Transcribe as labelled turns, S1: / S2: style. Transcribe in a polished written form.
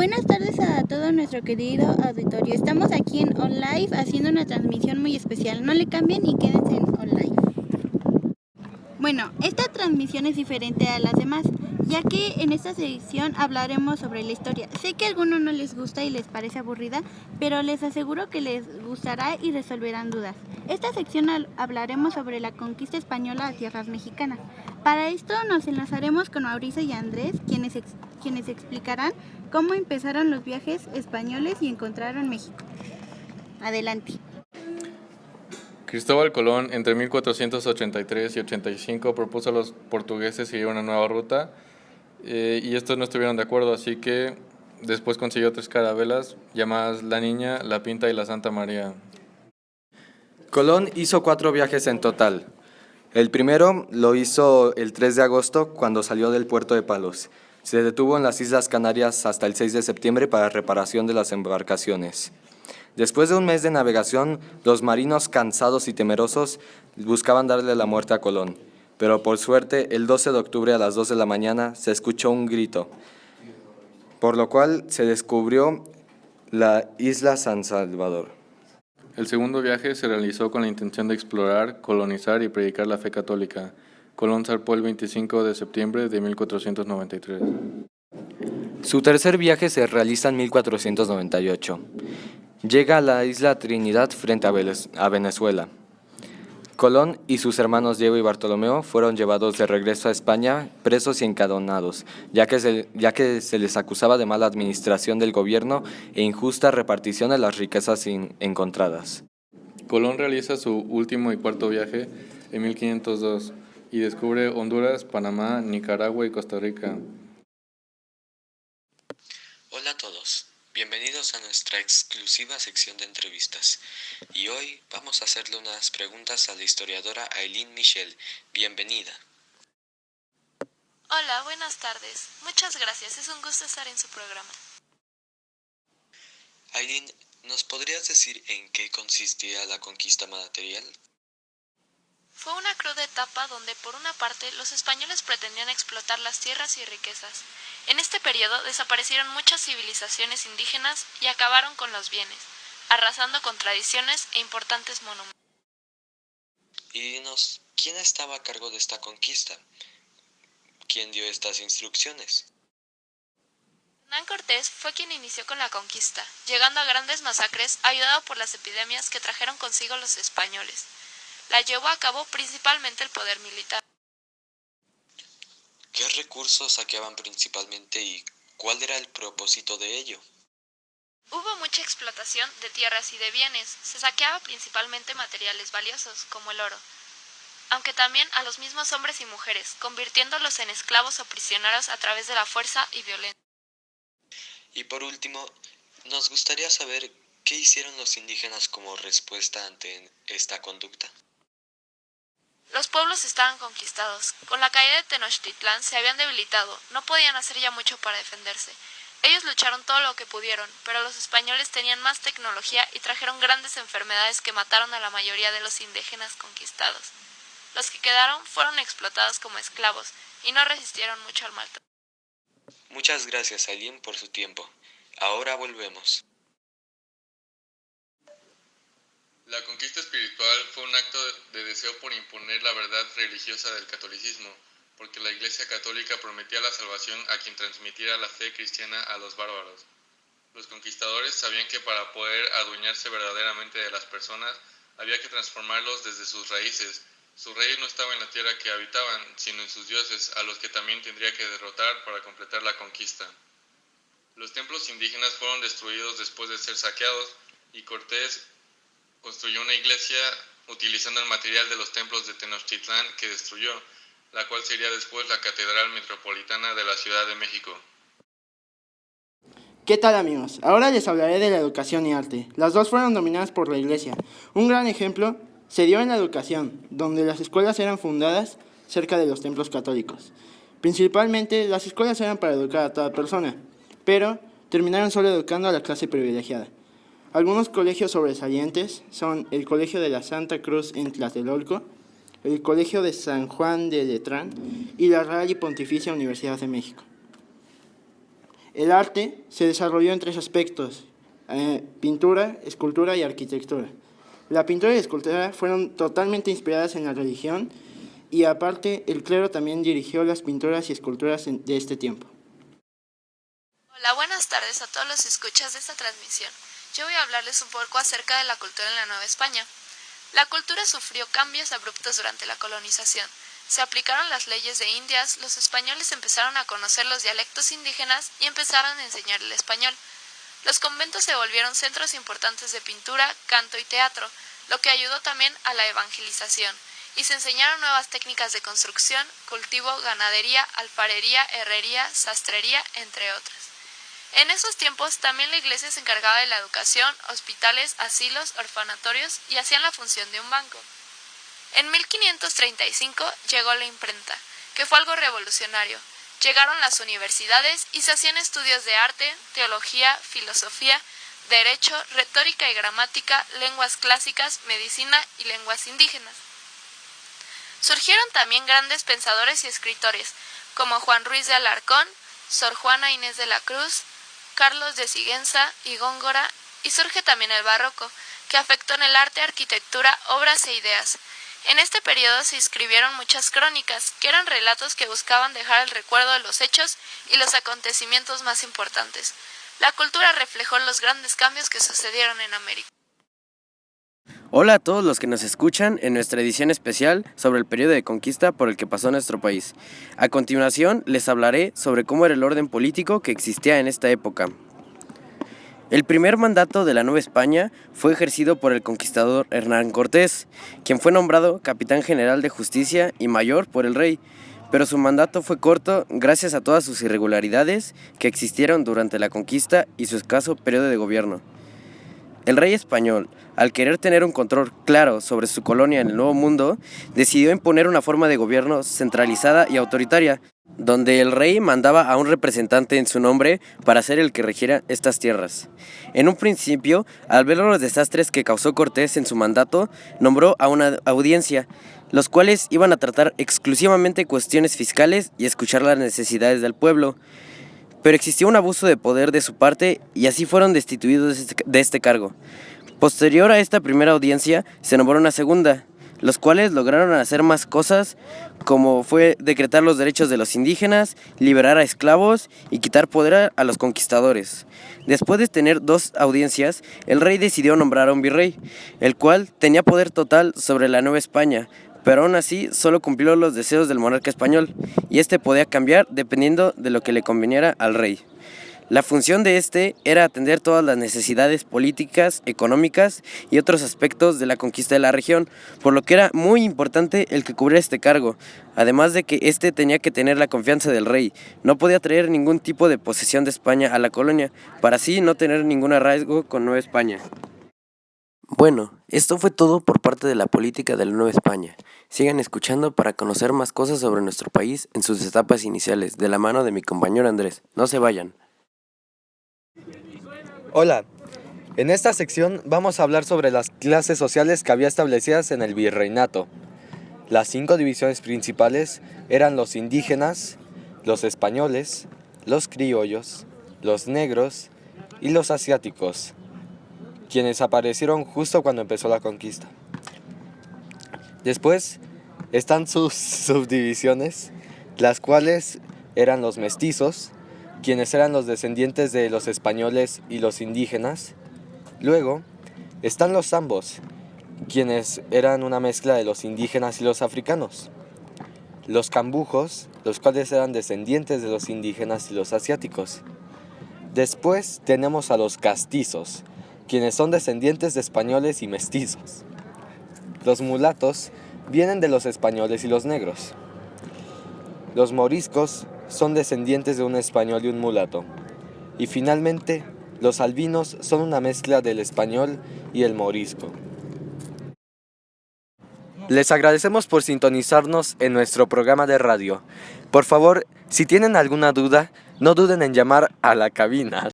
S1: Buenas tardes a todo nuestro querido auditorio. Estamos aquí en OnLive haciendo una transmisión muy especial. No le cambien y quédense en OnLive. Bueno, esta transmisión es diferente a las demás, ya que en esta sección hablaremos sobre la historia. Sé que a algunos no les gusta y les parece aburrida, pero les aseguro que les gustará y resolverán dudas. Esta sección hablaremos sobre la conquista española a tierras mexicanas. Para esto nos enlazaremos con Mauricio y Andrés, quienes explicarán cómo empezaron los viajes españoles y encontraron México. Adelante.
S2: Cristóbal Colón entre 1483 y 85 propuso a los portugueses seguir una nueva ruta y estos no estuvieron de acuerdo, así que después consiguió 3 carabelas llamadas La Niña, La Pinta y la Santa María.
S3: Colón hizo 4 viajes en total. El primero lo hizo el 3 de agosto cuando salió del puerto de Palos. Se detuvo en las Islas Canarias hasta el 6 de septiembre para reparación de las embarcaciones. Después de un mes de navegación, los marinos cansados y temerosos buscaban darle la muerte a Colón. Pero por suerte, el 12 de octubre a las 2 de la mañana se escuchó un grito, por lo cual se descubrió la isla San Salvador.
S2: El segundo viaje se realizó con la intención de explorar, colonizar y predicar la fe católica. Colón zarpó el 25 de septiembre de 1493.
S3: Su tercer viaje se realiza en 1498. Llega a la isla Trinidad frente a Venezuela. Colón y sus hermanos Diego y Bartolomeo fueron llevados de regreso a España presos y encadenados, ya que se les acusaba de mala administración del gobierno e injusta repartición de las riquezas encontradas.
S2: Colón realiza su último y cuarto viaje en 1502 y descubre Honduras, Panamá, Nicaragua y Costa Rica.
S4: Hola a todos, bienvenidos a nuestra exclusiva sección de entrevistas. Y hoy vamos a hacerle unas preguntas a la historiadora Aileen Michel. Bienvenida.
S5: Hola, buenas tardes. Muchas gracias, es un gusto estar en su programa.
S4: Aileen, ¿nos podrías decir en qué consistía la conquista material?
S5: Fue una cruda etapa donde, por una parte, los españoles pretendían explotar las tierras y riquezas. En este periodo desaparecieron muchas civilizaciones indígenas y acabaron con los bienes, arrasando con tradiciones e importantes monumentos.
S4: Y dinos, ¿quién estaba a cargo de esta conquista? ¿Quién dio estas instrucciones?
S5: Hernán Cortés fue quien inició con la conquista, llegando a grandes masacres ayudado por las epidemias que trajeron consigo los españoles. La llevó a cabo principalmente el poder militar.
S4: ¿Qué recursos saqueaban principalmente y cuál era el propósito de ello?
S5: Hubo mucha explotación de tierras y de bienes. Se saqueaba principalmente materiales valiosos, como el oro, aunque también a los mismos hombres y mujeres, convirtiéndolos en esclavos o prisioneros a través de la fuerza y violencia.
S4: Y por último, nos gustaría saber qué hicieron los indígenas como respuesta ante esta conducta.
S5: Los pueblos estaban conquistados. Con la caída de Tenochtitlán se habían debilitado, no podían hacer ya mucho para defenderse. Ellos lucharon todo lo que pudieron, pero los españoles tenían más tecnología y trajeron grandes enfermedades que mataron a la mayoría de los indígenas conquistados. Los que quedaron fueron explotados como esclavos y no resistieron mucho al maltrato.
S4: Muchas gracias, Aileen, por su tiempo. Ahora volvemos.
S2: La conquista espiritual fue un acto de deseo por imponer la verdad religiosa del catolicismo, porque la Iglesia Católica prometía la salvación a quien transmitiera la fe cristiana a los bárbaros. Los conquistadores sabían que para poder adueñarse verdaderamente de las personas, había que transformarlos desde sus raíces. Su rey no estaba en la tierra que habitaban, sino en sus dioses, a los que también tendría que derrotar para completar la conquista. Los templos indígenas fueron destruidos después de ser saqueados, y Cortés construyó una iglesia utilizando el material de los templos de Tenochtitlán que destruyó, la cual sería después la Catedral Metropolitana de la Ciudad de México.
S6: ¿Qué tal, amigos? Ahora les hablaré de la educación y arte. Las dos fueron dominadas por la Iglesia. Un gran ejemplo se dio en la educación, donde las escuelas eran fundadas cerca de los templos católicos. Principalmente, las escuelas eran para educar a toda persona, pero terminaron solo educando a la clase privilegiada. Algunos colegios sobresalientes son el Colegio de la Santa Cruz en Tlatelolco, el Colegio de San Juan de Letrán y la Real y Pontificia Universidad de México. El arte se desarrolló en tres aspectos: pintura, escultura y arquitectura. La pintura y la escultura fueron totalmente inspiradas en la religión y aparte el clero también dirigió las pinturas y esculturas de este tiempo.
S5: Hola, buenas tardes a todos los escuchas de esta transmisión. Yo voy a hablarles un poco acerca de la cultura en la Nueva España. La cultura sufrió cambios abruptos durante la colonización. Se aplicaron las leyes de Indias, los españoles empezaron a conocer los dialectos indígenas y empezaron a enseñar el español. Los conventos se volvieron centros importantes de pintura, canto y teatro, lo que ayudó también a la evangelización, y se enseñaron nuevas técnicas de construcción, cultivo, ganadería, alfarería, herrería, sastrería, entre otras. En esos tiempos también la iglesia se encargaba de la educación, hospitales, asilos, orfanatorios y hacían la función de un banco. En 1535 llegó la imprenta, que fue algo revolucionario. Llegaron las universidades y se hacían estudios de arte, teología, filosofía, derecho, retórica y gramática, lenguas clásicas, medicina y lenguas indígenas. Surgieron también grandes pensadores y escritores, como Juan Ruiz de Alarcón, Sor Juana Inés de la Cruz, Carlos de Sigüenza y Góngora, y surge también el barroco, que afectó en el arte, arquitectura, obras e ideas. En este periodo se escribieron muchas crónicas, que eran relatos que buscaban dejar el recuerdo de los hechos y los acontecimientos más importantes. La cultura reflejó los grandes cambios que sucedieron en América.
S7: Hola a todos los que nos escuchan en nuestra edición especial sobre el periodo de conquista por el que pasó nuestro país. A continuación les hablaré sobre cómo era el orden político que existía en esta época. El primer mandato de la Nueva España fue ejercido por el conquistador Hernán Cortés, quien fue nombrado capitán general de justicia y mayor por el rey, pero su mandato fue corto gracias a todas sus irregularidades que existieron durante la conquista y su escaso periodo de gobierno. El rey español, al querer tener un control claro sobre su colonia en el Nuevo Mundo, decidió imponer una forma de gobierno centralizada y autoritaria, donde el rey mandaba a un representante en su nombre para ser el que regiera estas tierras. En un principio, al ver los desastres que causó Cortés en su mandato, nombró a una audiencia, los cuales iban a tratar exclusivamente cuestiones fiscales y escuchar las necesidades del pueblo. Pero existió un abuso de poder de su parte y así fueron destituidos de este cargo. Posterior a esta primera audiencia, se nombró una segunda, los cuales lograron hacer más cosas, como fue decretar los derechos de los indígenas, liberar a esclavos y quitar poder a los conquistadores. Después de tener dos audiencias, el rey decidió nombrar a un virrey, el cual tenía poder total sobre la Nueva España, pero aún así solo cumplió los deseos del monarca español, y este podía cambiar dependiendo de lo que le conveniera al rey. La función de este era atender todas las necesidades políticas, económicas y otros aspectos de la conquista de la región, por lo que era muy importante el que cubriera este cargo, además de que este tenía que tener la confianza del rey. No podía traer ningún tipo de posesión de España a la colonia, para así no tener ningún arraigo con Nueva España. Bueno, esto fue todo por parte de la política de la Nueva España. Sigan escuchando para conocer más cosas sobre nuestro país en sus etapas iniciales, de la mano de mi compañero Andrés. No se vayan.
S3: Hola, en esta sección vamos a hablar sobre las clases sociales que había establecidas en el virreinato. Las 5 divisiones principales eran los indígenas, los españoles, los criollos, los negros y los asiáticos, quienes aparecieron justo cuando empezó la conquista. Después están sus subdivisiones, las cuales eran los mestizos, quienes eran los descendientes de los españoles y los indígenas. Luego están los zambos, quienes eran una mezcla de los indígenas y los africanos. Los cambujos, los cuales eran descendientes de los indígenas y los asiáticos. Después tenemos a los castizos, quienes son descendientes de españoles y mestizos. Los mulatos vienen de los españoles y los negros. Los moriscos son descendientes de un español y un mulato. Y finalmente, los albinos son una mezcla del español y el morisco. Les agradecemos por sintonizarnos en nuestro programa de radio. Por favor, si tienen alguna duda, no duden en llamar a la cabina